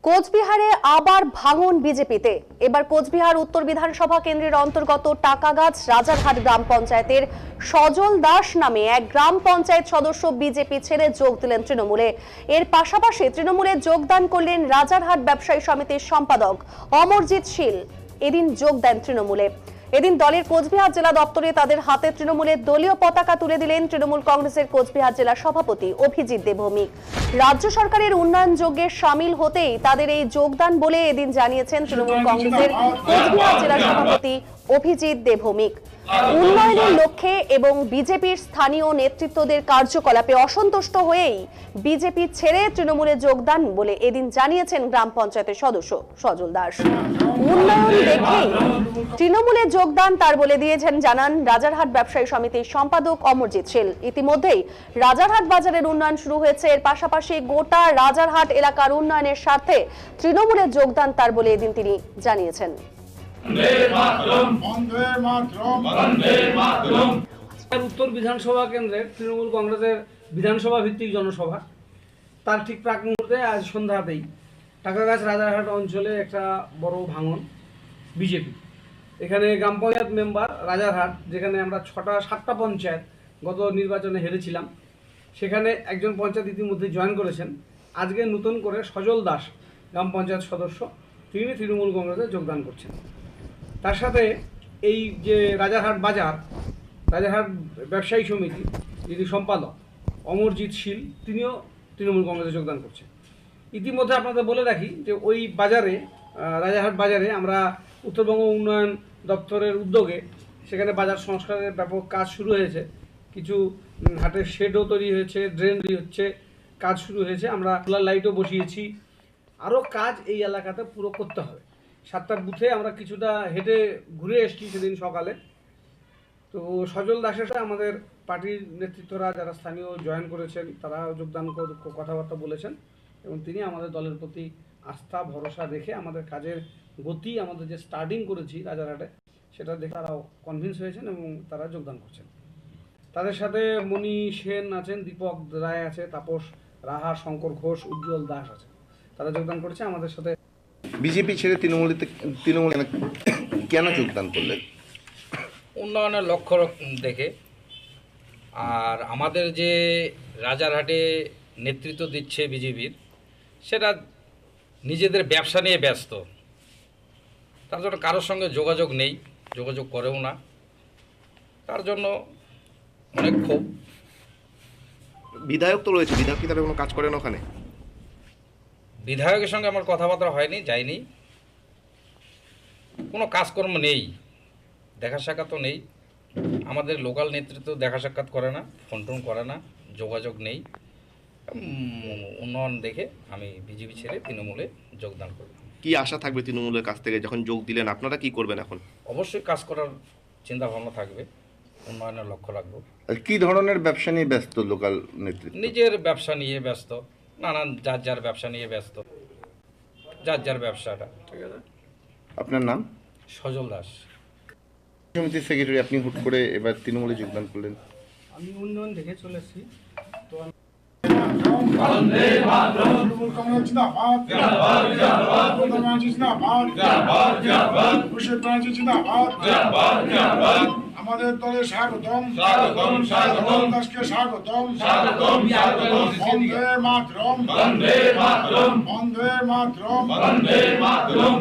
কোচবিহারে আবার ভাঙন বিজেপিতে। এবার কোচবিহার উত্তর বিধানসভা কেন্দ্রের অন্তর্গত টাকাগাছ রাজারহাট গ্রাম পঞ্চায়েতের সজল দাস নামে এক গ্রাম পঞ্চায়েত সদস্য বিজেপি ছেড়ে যোগ দিলেন তৃণমূলে। এর পাশাপাশি তৃণমূলে যোগদান করলেন রাজারহাট ব্যবসায়ী সমিতির সম্পাদক অমরজিৎ শীল। এদিন যোগ দেন তৃণমূলে। এদিন দলের কোচবিহার জেলা দপ্তরে তাদের হাতে তৃণমূলের দলীয় পতাকা তুলে দিলেন তৃণমূল কংগ্রেসের কোচবিহার জেলা সভাপতি অভিজিৎ দেবভৌমিক। রাজ্য সরকারের উন্নয়ন যজ্ঞে সামিল হতেই তাদের এই যোগদান বলে এদিন জানিয়েছেন তৃণমূল কংগ্রেসের কোচবিহার জেলা সভাপতি অভিজিৎ দেবভৌমিক। উন্নয়নের লক্ষ্যে এবং বিজেপির স্থানীয় নেতৃত্বদের কার্যকলাপে অসন্তুষ্ট হয়েই বিজেপি ছেড়ে তৃণমূলে যোগদান বলে এদিন জানিয়েছেন গ্রাম পঞ্চায়েতের সদস্য সজল দাস। উন্নয়ন দেখেই তৃণমূলে যোগদান তার বলে দিয়েছেন জানান রাজারহাট ব্যবসায়ী সমিতির সম্পাদক অমরজিৎ শীল। ইতিমধ্যেই রাজারহাট বাজারের উন্নয়ন শুরু হয়েছে। এর পাশাপাশি গোটা রাজারহাট এলাকার উন্নয়নের স্বার্থে তৃণমূলে যোগদান তার বলে এদিন তিনি জানিয়েছেন। উত্তর বিধানসভা কেন্দ্রের তৃণমূল কংগ্রেসের বিধানসভা ভিত্তিক জনসভা, তার ঠিক প্রাক মুহূর্তে আজ সন্ধ্যাতেই টাকাগাছ রাজারহাট অঞ্চলে একটা বড় ভাঙন বিজেপি। এখানে গ্রাম পঞ্চায়েত মেম্বার রাজারহাট, যেখানে আমরা 7টা পঞ্চায়েত গত নির্বাচনে হেরেছিলাম, সেখানে একজন পঞ্চায়েত ইতিমধ্যে জয়েন করেছেন। আজকে নতুন করে সজল দাস গ্রাম পঞ্চায়েত সদস্য, তিনি তৃণমূল কংগ্রেসে যোগদান করছেন। তার সাথে এই যে রাজারহাট বাজার, রাজারহাট ব্যবসায়ী সমিতি যিনি সম্পাদক অমরজিৎ শীল, তিনিও তৃণমূল কংগ্রেসে যোগদান করছেন। ইতিমধ্যে আপনাদের বলে রাখি যে ওই বাজারে, রাজারহাট বাজারে আমরা উত্তরবঙ্গ উন্নয়ন দপ্তরের উদ্যোগে সেখানে বাজার সংস্কারের ব্যাপক কাজ শুরু হয়েছে। কিছু হাটের শেডও তৈরি হয়েছে, ড্রেন তৈরি হচ্ছে, কাজ শুরু হয়েছে। আমরা সোলার লাইটও বসিয়েছি। আরও কাজ এই এলাকাতে পুরো করতে হবে। 7টা বুথে আমরা কিছুটা হেঁটে ঘুরে এসেছি সেদিন সকালে। তো সজল দাসের সাথে আমাদের পার্টির নেতৃত্বরা যারা স্থানীয় জয়েন করেছেন তারা যোগদান কথাবার্তা বলেছেন এবং তিনি আমাদের দলের প্রতি আস্থা ভরসা রেখে আমাদের কাজের গতি, আমাদের যে স্টার্টিং করেছি রাজারহাটে, সেটা দেখে তারাও কনভিন্স হয়েছেন এবং তারা যোগদান করছেন। তাদের সাথে মণি সেন আছেন, দীপক রায় আছে, তাপস রাহা, শঙ্কর ঘোষ, উজ্জ্বল দাস আছে, তারা যোগদান করেছে আমাদের সাথে। বিজেপি ছেড়ে তৃণমূলে কেন যোগদান করলেন? উন্নয়নের লক্ষ্য দেখে। আর আমাদের যে রাজারহাটে নেতৃত্ব দিচ্ছে বিজেপির, সেটা নিজেদের ব্যবসা নিয়ে ব্যস্ত। তার জন্য কারোর সঙ্গে যোগাযোগ নেই, যোগাযোগ করেও না। তার জন্য অনেক ক্ষোভ। বিধায়ক তো রয়েছে, বিধায়ক কি তারা কোনো কাজ করেন ওখানে? বিধায়কের সঙ্গে আমার কথাবার্তা হয়নি, যাইনি, কোনো কাজকর্ম নেই, দেখা সাক্ষাৎও নেই। আমাদের লোকাল নেতৃত্ব দেখা সাক্ষাৎ করে না, ফোন টোন করে না, যোগাযোগ নেই। উন্নয়ন দেখে আমি বিজেপি ছেড়ে তৃণমূলে যোগদান করব। কি আশা থাকবে তৃণমূলের কাছ থেকে? যখন যোগ দিলেন আপনারা কি করবেন এখন? অবশ্যই কাজ করার চিন্তা ভাবনা থাকবে, উন্নয়নের লক্ষ্য রাখবো। কি ধরনের ব্যবসা নিয়ে ব্যস্ত লোকাল নেতৃত্ব? নিজের ব্যবসা নিয়ে ব্যস্ত, নানান যার যার ব্যবসা নিয়ে ব্যস্ত, যার যার ব্যবসাটা। ঠিক আছে। আপনার নাম? সজল দাস, সমিতির সেক্রেটারি। আপনি হুট করে এবার তৃণমূলে যোগদান করলেন? আমি উন্নয়ন দেখে চলে এসেছি। তো আমাদের দলে স্বাগতম, স্বাগতম, স্বাগতম, দাসকে স্বাগতম, স্বাগতম, স্বাগতম, বন্দে মাতরম, বন্দে মাতরম, বন্দে মাতরম, বন্দে মাতরম।